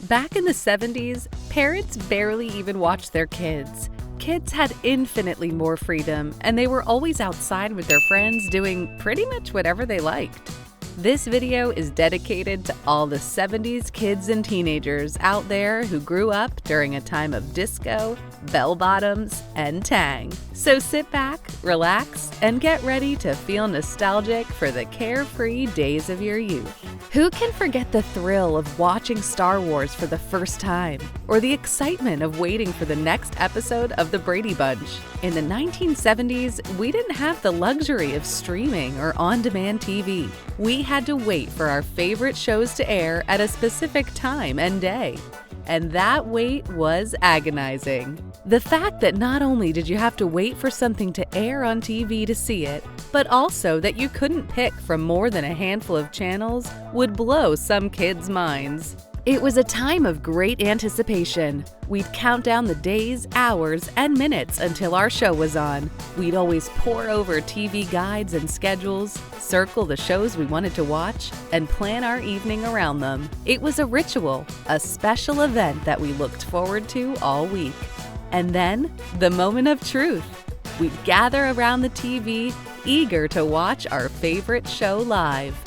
Back in the 70s, parents barely even watched their kids. Kids had infinitely more freedom, and they were always outside with their friends doing pretty much whatever they liked. This video is dedicated to all the 70s kids and teenagers out there who grew up during a time of disco, bell-bottoms, and Tang. So sit back, relax, and get ready to feel nostalgic for the carefree days of your youth. Who can forget the thrill of watching Star Wars for the first time, or the excitement of waiting for the next episode of The Brady Bunch? In the 1970s, we didn't have the luxury of streaming or on-demand TV. We had to wait for our favorite shows to air at a specific time and day. And that wait was agonizing. The fact that not only did you have to wait for something to air on TV to see it, but also that you couldn't pick from more than a handful of channels would blow some kids' minds. It was a time of great anticipation. We'd count down the days, hours, and minutes until our show was on. We'd always pore over TV guides and schedules, circle the shows we wanted to watch, and plan our evening around them. It was a ritual, a special event that we looked forward to all week. And then, the moment of truth. We'd gather around the TV, eager to watch our favorite show live.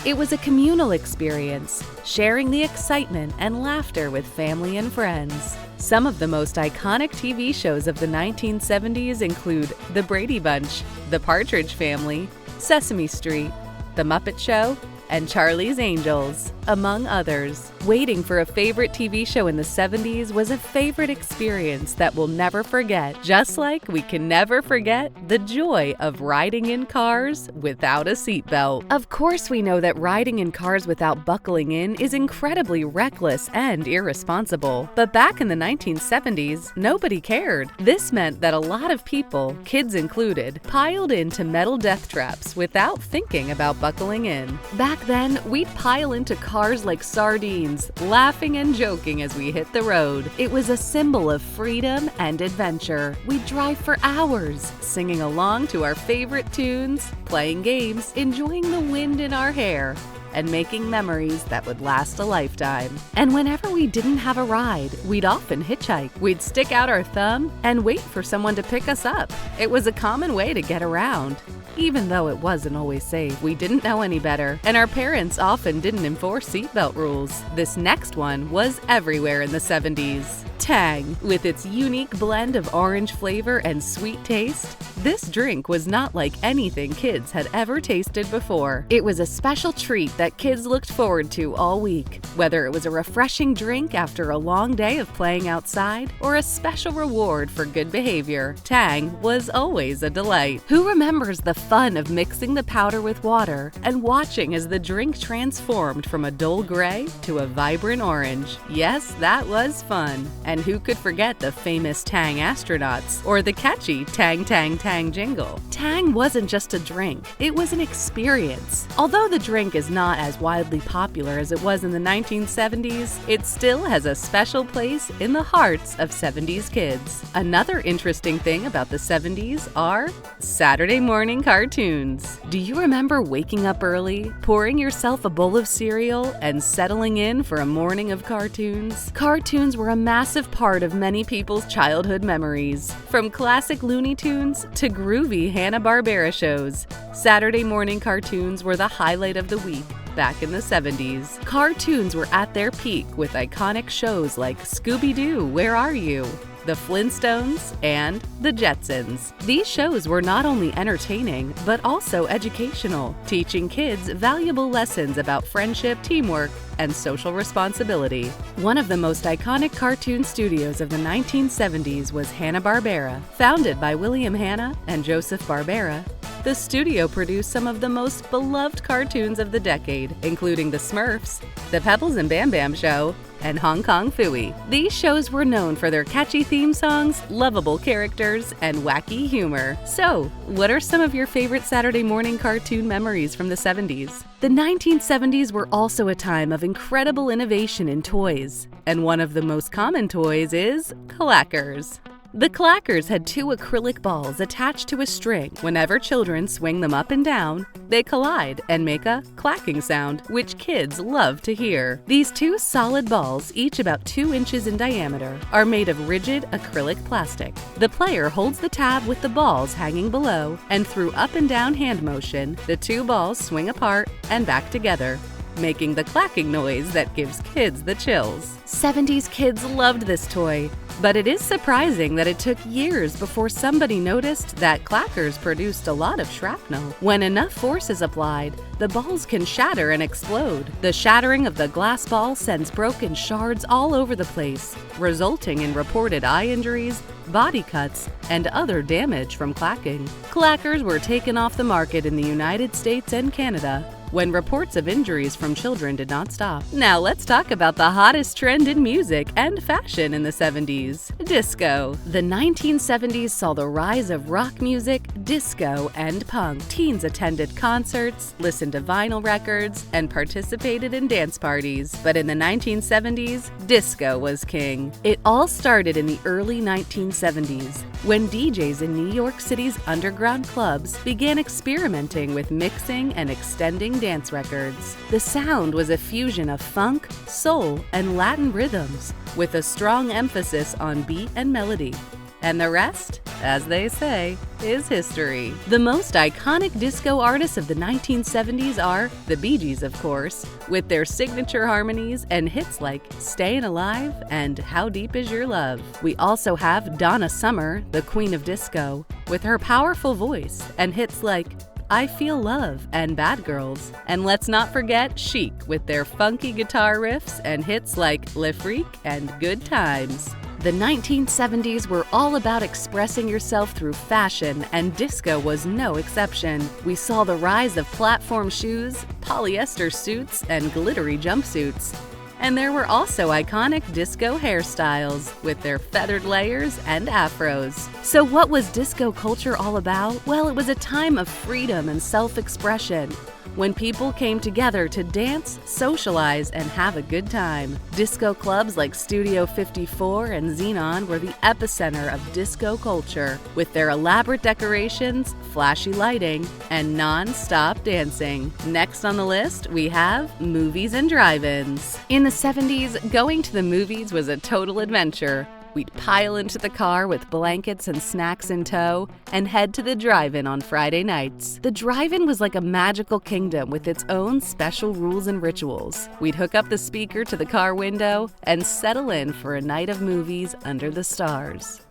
It was a communal experience, sharing the excitement and laughter with family and friends. Some of the most iconic TV shows of the 1970s include The Brady Bunch, The Partridge Family, Sesame Street, The Muppet Show, and Charlie's Angels, among others. Waiting for a favorite TV show in the 70s was a favorite experience that we'll never forget, just like we can never forget the joy of riding in cars without a seatbelt. Of course, we know that riding in cars without buckling in is incredibly reckless and irresponsible. But back in the 1970s, nobody cared. This meant that a lot of people, kids included, piled into metal death traps without thinking about buckling in. Back then, we'd pile into cars like sardines, laughing and joking as we hit the road. It was a symbol of freedom and adventure. We'd drive for hours, singing along to our favorite tunes, playing games, enjoying the wind in our hair, and making memories that would last a lifetime. And whenever we didn't have a ride, we'd often hitchhike. We'd stick out our thumb and wait for someone to pick us up. It was a common way to get around. Even though it wasn't always safe, we didn't know any better, and our parents often didn't enforce seatbelt rules. This next one was everywhere in the 70s. Tang, with its unique blend of orange flavor and sweet taste. This drink was not like anything kids had ever tasted before. It was a special treat that kids looked forward to all week. Whether it was a refreshing drink after a long day of playing outside or a special reward for good behavior, Tang was always a delight. Who remembers the fun of mixing the powder with water and watching as the drink transformed from a dull gray to a vibrant orange? Yes, that was fun. And who could forget the famous Tang astronauts or the catchy Tang Tang Tang jingle? Tang wasn't just a drink, it was an experience. Although the drink is not as widely popular as it was in the 1970s, it still has a special place in the hearts of 70s kids. Another interesting thing about the 70s are Saturday morning cartoons. Do you remember waking up early, pouring yourself a bowl of cereal, and settling in for a morning of cartoons? Cartoons were a massive part of many people's childhood memories. From classic Looney Tunes to groovy Hanna-Barbera shows, Saturday morning cartoons were the highlight of the week. Back in the 70s, cartoons were at their peak with iconic shows like Scooby-Doo, Where Are You?, The Flintstones, and The Jetsons. These shows were not only entertaining, but also educational, teaching kids valuable lessons about friendship, teamwork, and social responsibility. One of the most iconic cartoon studios of the 1970s was Hanna-Barbera. Founded by William Hanna and Joseph Barbera, the studio produced some of the most beloved cartoons of the decade, including The Smurfs, The Pebbles and Bam Bam Show, and Hong Kong Phooey. These shows were known for their catchy theme songs, lovable characters, and wacky humor. So, what are some of your favorite Saturday morning cartoon memories from the 70s? The 1970s were also a time of incredible innovation in toys, and one of the most common toys is clackers. The clackers had two acrylic balls attached to a string. Whenever children swing them up and down, they collide and make a clacking sound, which kids love to hear. These two solid balls, each about 2 inches in diameter, are made of rigid acrylic plastic. The player holds the tab with the balls hanging below, and through up and down hand motion, the two balls swing apart and back together, making the clacking noise that gives kids the chills. 70s kids loved this toy, but it is surprising that it took years before somebody noticed that clackers produced a lot of shrapnel. When enough force is applied, the balls can shatter and explode. The shattering of the glass ball sends broken shards all over the place, resulting in reported eye injuries, body cuts, and other damage from clacking. Clackers were taken off the market in the United States and Canada when reports of injuries from children did not stop. Now let's talk about the hottest trend in music and fashion in the 70s: disco. The 1970s saw the rise of rock music, disco, and punk. Teens attended concerts, listened to vinyl records, and participated in dance parties. But in the 1970s, disco was king. It all started in the early 1970s, when DJs in New York City's underground clubs began experimenting with mixing and extending dance records. The sound was a fusion of funk, soul, and Latin rhythms, with a strong emphasis on beat and melody. And the rest, as they say, is history. The most iconic disco artists of the 1970s are the Bee Gees, of course, with their signature harmonies and hits like Stayin' Alive and How Deep Is Your Love. We also have Donna Summer, the queen of disco, with her powerful voice and hits like I Feel Love and Bad Girls. And let's not forget Chic with their funky guitar riffs and hits like Le Freak and Good Times. The 1970s were all about expressing yourself through fashion, and disco was no exception. We saw the rise of platform shoes, polyester suits, and glittery jumpsuits. And there were also iconic disco hairstyles with their feathered layers and afros. So what was disco culture all about? Well, it was a time of freedom and self-expression, when people came together to dance, socialize, and have a good time. Disco clubs like Studio 54 and Xenon were the epicenter of disco culture, with their elaborate decorations, flashy lighting, and non-stop dancing. Next on the list, we have movies and drive-ins. In the 70s, going to the movies was a total adventure. We'd pile into the car with blankets and snacks in tow and head to the drive-in on Friday nights. The drive-in was like a magical kingdom with its own special rules and rituals. We'd hook up the speaker to the car window and settle in for a night of movies under the stars.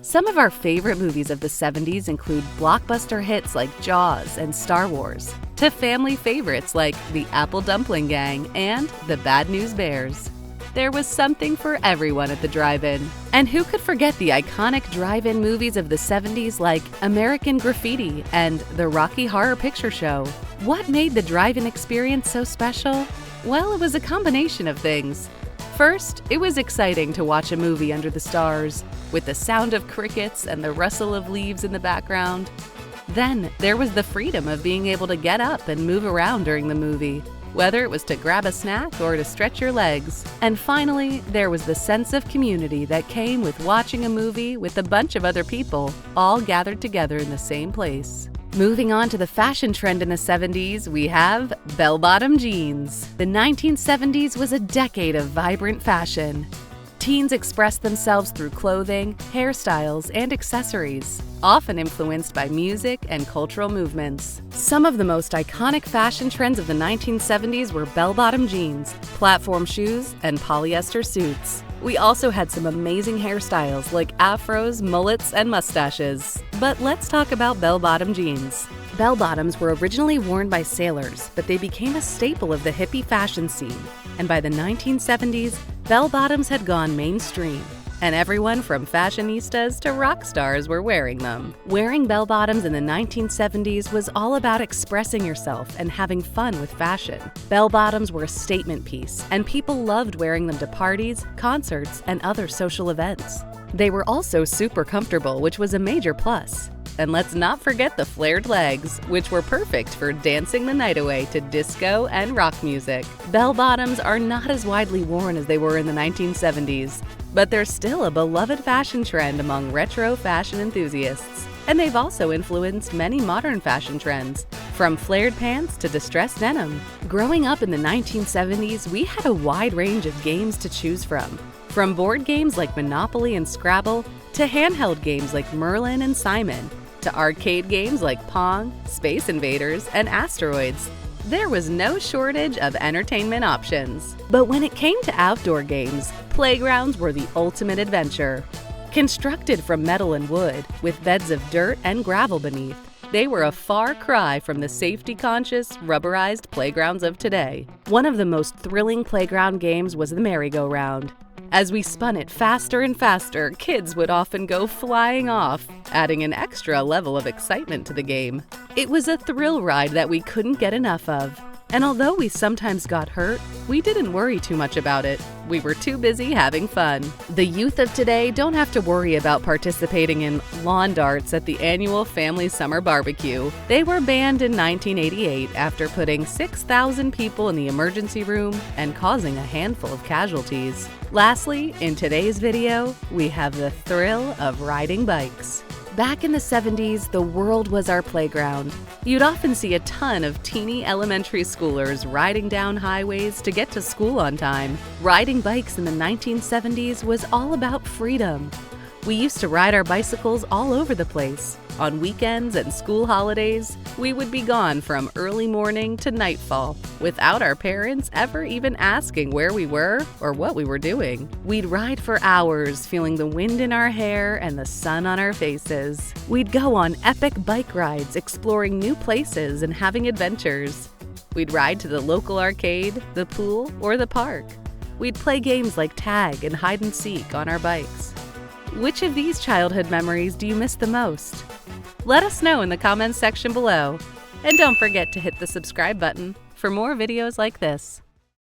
Some of our favorite movies of the 70s include blockbuster hits like Jaws and Star Wars, to family favorites like The Apple Dumpling Gang and The Bad News Bears. There was something for everyone at the drive-in. And who could forget the iconic drive-in movies of the 70s like American Graffiti and The Rocky Horror Picture Show? What made the drive-in experience so special? Well, it was a combination of things. First, it was exciting to watch a movie under the stars, with the sound of crickets and the rustle of leaves in the background. Then, there was the freedom of being able to get up and move around during the movie, whether it was to grab a snack or to stretch your legs. And finally, there was the sense of community that came with watching a movie with a bunch of other people, all gathered together in the same place. Moving on to the fashion trend in the 70s, we have bell-bottom jeans. The 1970s was a decade of vibrant fashion. Teens expressed themselves through clothing, hairstyles, and accessories, often influenced by music and cultural movements. Some of the most iconic fashion trends of the 1970s were bell-bottom jeans, platform shoes, and polyester suits. We also had some amazing hairstyles like afros, mullets, and mustaches. But let's talk about bell-bottom jeans. Bell-bottoms were originally worn by sailors, but they became a staple of the hippie fashion scene. And by the 1970s, bell-bottoms had gone mainstream, and everyone from fashionistas to rock stars were wearing them. Wearing bell-bottoms in the 1970s was all about expressing yourself and having fun with fashion. Bell-bottoms were a statement piece, and people loved wearing them to parties, concerts, and other social events. They were also super comfortable, which was a major plus. And let's not forget the flared legs, which were perfect for dancing the night away to disco and rock music. Bell-bottoms are not as widely worn as they were in the 1970s, but they're still a beloved fashion trend among retro fashion enthusiasts. And they've also influenced many modern fashion trends, from flared pants to distressed denim. Growing up in the 1970s, we had a wide range of games to choose from board games like Monopoly and Scrabble, to handheld games like Merlin and Simon, to arcade games like Pong, Space Invaders, and Asteroids. There was no shortage of entertainment options. But when it came to outdoor games, playgrounds were the ultimate adventure. Constructed from metal and wood, with beds of dirt and gravel beneath, they were a far cry from the safety-conscious, rubberized playgrounds of today. One of the most thrilling playground games was the merry-go-round. As we spun it faster and faster, kids would often go flying off, adding an extra level of excitement to the game. It was a thrill ride that we couldn't get enough of. And although we sometimes got hurt, we didn't worry too much about it. We were too busy having fun. The youth of today don't have to worry about participating in lawn darts at the annual family summer barbecue. They were banned in 1988 after putting 6,000 people in the emergency room and causing a handful of casualties. Lastly, in today's video, we have the thrill of riding bikes. Back in the 70s, the world was our playground. You'd often see a ton of teeny elementary schoolers riding down highways to get to school on time. Riding bikes in the 1970s was all about freedom. We used to ride our bicycles all over the place. On weekends and school holidays, we would be gone from early morning to nightfall, without our parents ever even asking where we were or what we were doing. We'd ride for hours, feeling the wind in our hair and the sun on our faces. We'd go on epic bike rides, exploring new places and having adventures. We'd ride to the local arcade, the pool, or the park. We'd play games like tag and hide and seek on our bikes. Which of these childhood memories do you miss the most? Let us know in the comments section below. And don't forget to hit the subscribe button for more videos like this.